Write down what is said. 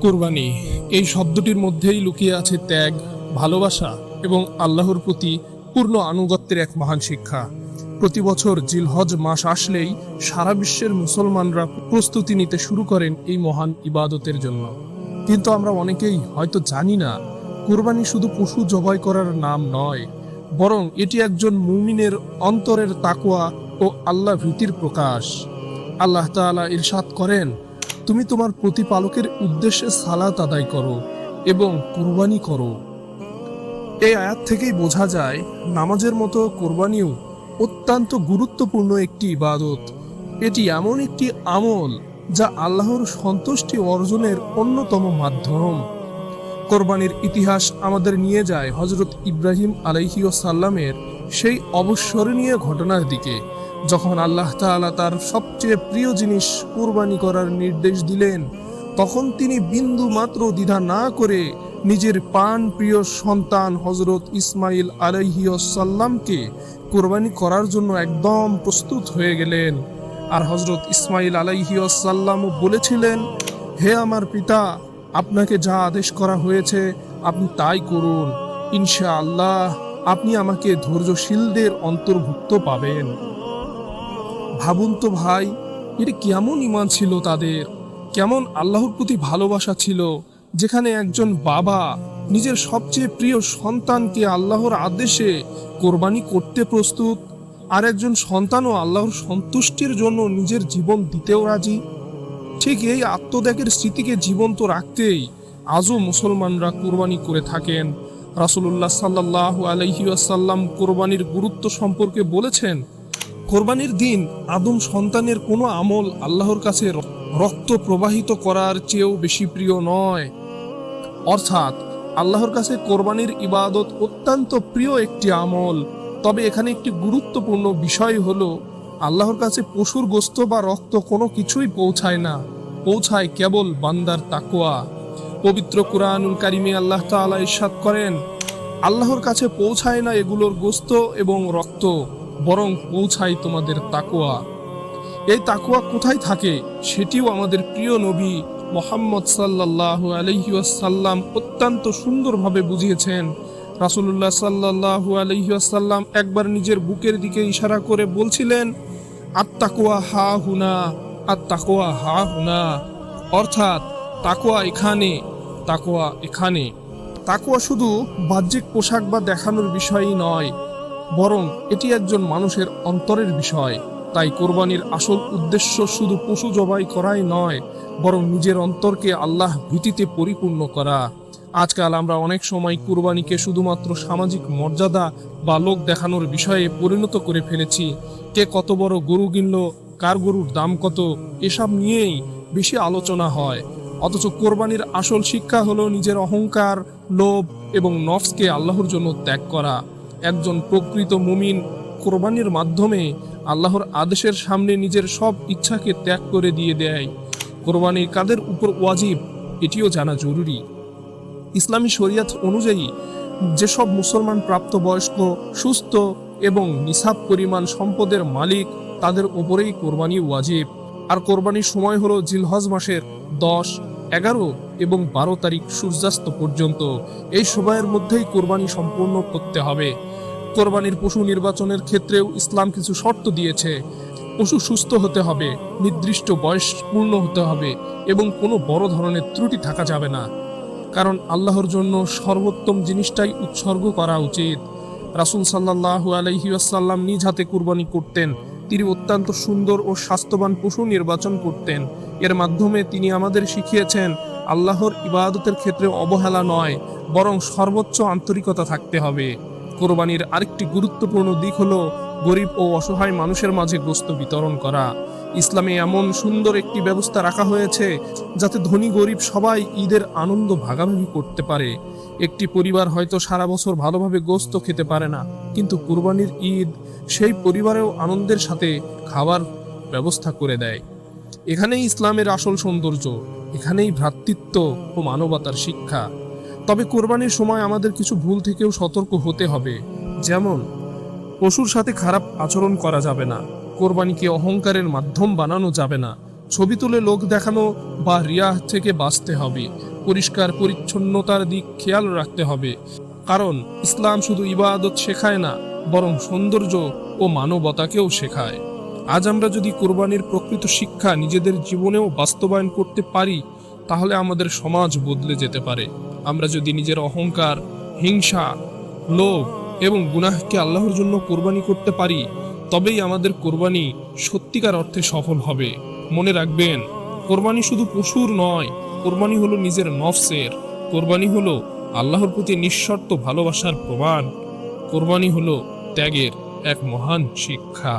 কোরবানি এই শব্দটির মধ্যেই লুকিয়ে আছে ত্যাগ, ভালোবাসা এবং আল্লাহর প্রতি পূর্ণ আনুগত্যের এক মহান শিক্ষা। প্রতি বছর জিলহজ মাস আসলেই সারা বিশ্বের মুসলমানরা প্রস্তুতি নিতে শুরু করেন এই মহান ইবাদতের জন্য। কিন্তু আমরা অনেকেই হয়তো জানি না, কোরবানি শুধু পশু জবাই করার নাম নয়, বরং এটি একজন মুমিনের অন্তরের তাকওয়া ও আল্লাহ ভীতির প্রকাশ। আল্লাহ তাআলা ইরশাদ করেন, তুমি তোমার প্রতিপালকের উদ্দেশ্যে সালাত আদায় করো এবং কোরবানি করো। এই আয়াত থেকেই বোঝা যায় নামাজের মতো কোরবানিও অত্যন্ত গুরুত্বপূর্ণ একটি ইবাদত। এটি এমন একটি আমল যা আল্লাহর সন্তুষ্টি অর্জনের অন্যতম মাধ্যম। কোরবানির ইতিহাস আমাদের নিয়ে যায় হযরত ইব্রাহিম আলাইহিসসালামের সেই অবিস্মরণীয় ঘটনার দিকে, যখন আল্লাহ তাআলা তার সবচেয়ে প্রিয় জিনিস কোরবানি করার নির্দেশ দিলেন। তখন তিনি বিন্দু মাত্র দ্বিধা না করে নিজের প্রাণ প্রিয় সন্তান হযরত ইসমাইল আলাইহিসসালামকে কোরবানি করার জন্য একদম প্রস্তুত হয়ে গেলেন। আর হযরত ইসমাইল আলাইহিসসালামও বলেছিলেন, হে আমার পিতা, আপনাকে যা আদেশ করা হয়েছে আপনি তাই করুন, ইনশাআল্লাহ আপনি আমাকে ধৈর্যশীলদের অন্তর্ভুক্ত পাবেন। ভাবুন তো ভাই, এটি কেমন ঈমান ছিল তাদের, কেমন আল্লাহর প্রতি ভালোবাসা ছিল, যেখানে একজন বাবা নিজের সবচেয়ে প্রিয় সন্তানকে আল্লাহর আদেশে কোরবানি করতে প্রস্তুত, আর একজন সন্তানও আল্লাহর সন্তুষ্টির জন্য নিজের জীবন দিতেও রাজি। ঠিক এই আত্মত্যাগের স্মৃতিকে জীবন্ত রাখতেই আজও মুসলমানরা কোরবানি করে থাকেন। রাসূলুল্লাহ সাল্লাল্লাহু আলাইহি ওয়াসাল্লাম কোরবানির গুরুত্ব সম্পর্কে বলেছেন, কোরবানির দিন আদম সন্তানের কোনো আমল আল্লাহর কাছে রক্ত প্রবাহিত করার চেয়েও বেশি প্রিয় নয়। অর্থাৎ আল্লাহর কাছে কোরবানির ইবাদত অত্যন্ত প্রিয় একটি আমল। তবে এখানে একটি গুরুত্বপূর্ণ বিষয় হলো, আল্লাহর কাছে পশুর গোশত বা রক্ত কোনো কিছুই পৌঁছায় না, পৌঁছায় কেবল বান্দার তাকওয়া। পবিত্র কুরআনুল কারিমে আল্লাহ তাআলা ইরশাদ করেন, আল্লাহর কাছে পৌঁছায় না এগুলোর গোশত এবং রক্ত, বরং পৌঁছায় তোমাদের তাকওয়া। এই তাকওয়া কোথায় থাকে সেটিও আমাদের প্রিয় নবী মুহাম্মদ সাল্লাল্লাহু আলাইহি ওয়াসাল্লাম অত্যন্ত সুন্দরভাবে বুঝিয়েছেন। রাসূলুল্লাহ সাল্লাল্লাহু আলাইহি ওয়াসাল্লাম একবার নিজের বুকের দিকে ইশারা করে বলছিলেন, আত-তাকওয়া হা হুনা, আত-তাকওয়া হা হুনা, অর্থাৎ তাকওয়া এখানে, তাকওয়া এখানে। তাকওয়া শুধু বাহ্যিক পোশাক বা দেখানোর বিষয়ই নয়, বরং এটি একজন মানুষের অন্তরের বিষয়। তাই কোরবানির আসল উদ্দেশ্য শুধু পশু জবাই করাই নয়, বরং নিজের অন্তরকে আল্লাহ ভীতিতে পরিপূর্ণ করা। আজকাল আমরা অনেক সময় কুরবানিকে শুধুমাত্র সামাজিক মর্যাদা বা লোক দেখানোর বিষয়ে পরিণত করে ফেলেছি। কে কত বড় গরু কিনলো, কার গরুর দাম কত, এসব নিয়েই বেশি আলোচনা হয়। অথচ কোরবানির আসল শিক্ষা হলো নিজের অহংকার, লোভ এবং নফসকে আল্লাহর জন্য ত্যাগ করা। একজন প্রকৃত মুমিন কোরবানির মাধ্যমে আল্লাহর আদেশের সামনে নিজের সব ইচ্ছাকে ত্যাগ করে দিয়ে দেয়। কোরবানি কাদের উপর ওয়াজিব এটিও জানা জরুরি। ইসলামী শরিয়াত অনুযায়ী যেসব মুসলমান প্রাপ্তবয়স্ক, সুস্থ এবং নিসাব পরিমাণ সম্পদের মালিক, তাদের উপরেই কোরবানি ওয়াজিব। আর কোরবানির সময় হলো জিলহজ মাসের 10, 11 এবং 12 তারিখ সূর্যাস্ত পর্যন্ত। এই সময়ের মধ্যেই কোরবানি সম্পূর্ণ করতে হবে। কোরবানির পশু নির্বাচনের ক্ষেত্রেও ইসলাম কিছু শর্ত দিয়েছে। পশু সুস্থ হতে হবে, নির্দিষ্ট বয়স পূর্ণ হতে হবে এবং কোনো বড় ধরনের ত্রুটি থাকা যাবে না, কারণ আল্লাহর জন্য সর্বোত্তম জিনিসটাই উৎসর্গ করা উচিত। রাসূল সাল্লাল্লাহু আলাইহি ওয়াসাল্লাম নিজ হাতে কুরবানি করতেন। তিনি অত্যন্ত সুন্দর ও স্বাস্থ্যবান পশু নির্বাচন করতেন। এর মাধ্যমে তিনি আমাদের শিখিয়েছেন, আল্লাহর ইবাদতের ক্ষেত্রে অবহেলা নয়, বরং সর্বোচ্চ আন্তরিকতা থাকতে হবে। কোরবানির আরেকটি গুরুত্বপূর্ণ দিক হলো গরিব ও অসহায় মানুষের মাঝে গোশত বিতরণ করা। ইসলামে এমন সুন্দর একটি ব্যবস্থা রাখা হয়েছে যাতে ধনী গরিব সবাই ঈদের আনন্দ ভাগাভাগি করতে পারে। একটি পরিবার হয়তো সারা বছর ভালোভাবে গোশত খেতে পারে না, কিন্তু কুরবানির ঈদ সেই পরিবারেও আনন্দের সাথে খাবার ব্যবস্থা করে দেয়। এখানেই ইসলামের আসল সৌন্দর্য, এখানেই ভ্রাতৃত্ব ও মানবতার শিক্ষা। তবে কোরবানির সময় আমাদের কিছু ভুল থেকেও সতর্ক হতে হবে। যেমন, পশুর সাথে খারাপ আচরণ করা যাবে না, কোরবানিকে অহংকারের মাধ্যম বানানো যাবে না, ছবি তুলে লোক দেখানো বা রিয়াহ থেকে বাঁচতে হবে। পরিষ্কার পরিচ্ছন্নতার দিক খেয়াল রাখতে হবে, কারণ ইসলাম শুধু ইবাদত শেখায় না, বরং সৌন্দর্য ও মানবতাকেও শেখায়। আজ আমরা যদি কোরবানির প্রকৃত শিক্ষা নিজেদের জীবনেও বাস্তবায়ন করতে পারি, তাহলে আমাদের সমাজ বদলে যেতে পারে। আমরা যদি নিজের অহংকার, হিংসা, লোভ এবং গুনাহকে আল্লাহর জন্য কোরবানি করতে পারি, তবেই আমাদের কোরবানি সত্যিকার অর্থে সফল হবে। মনে রাখবেন, কোরবানি শুধু পশুর নয়, কোরবানি হলো নিজের নফসের। কোরবানি হলো আল্লাহর প্রতি নিঃশর্ত ভালোবাসার প্রমাণ। কোরবানি হলো ত্যাগের এক মহান শিক্ষা।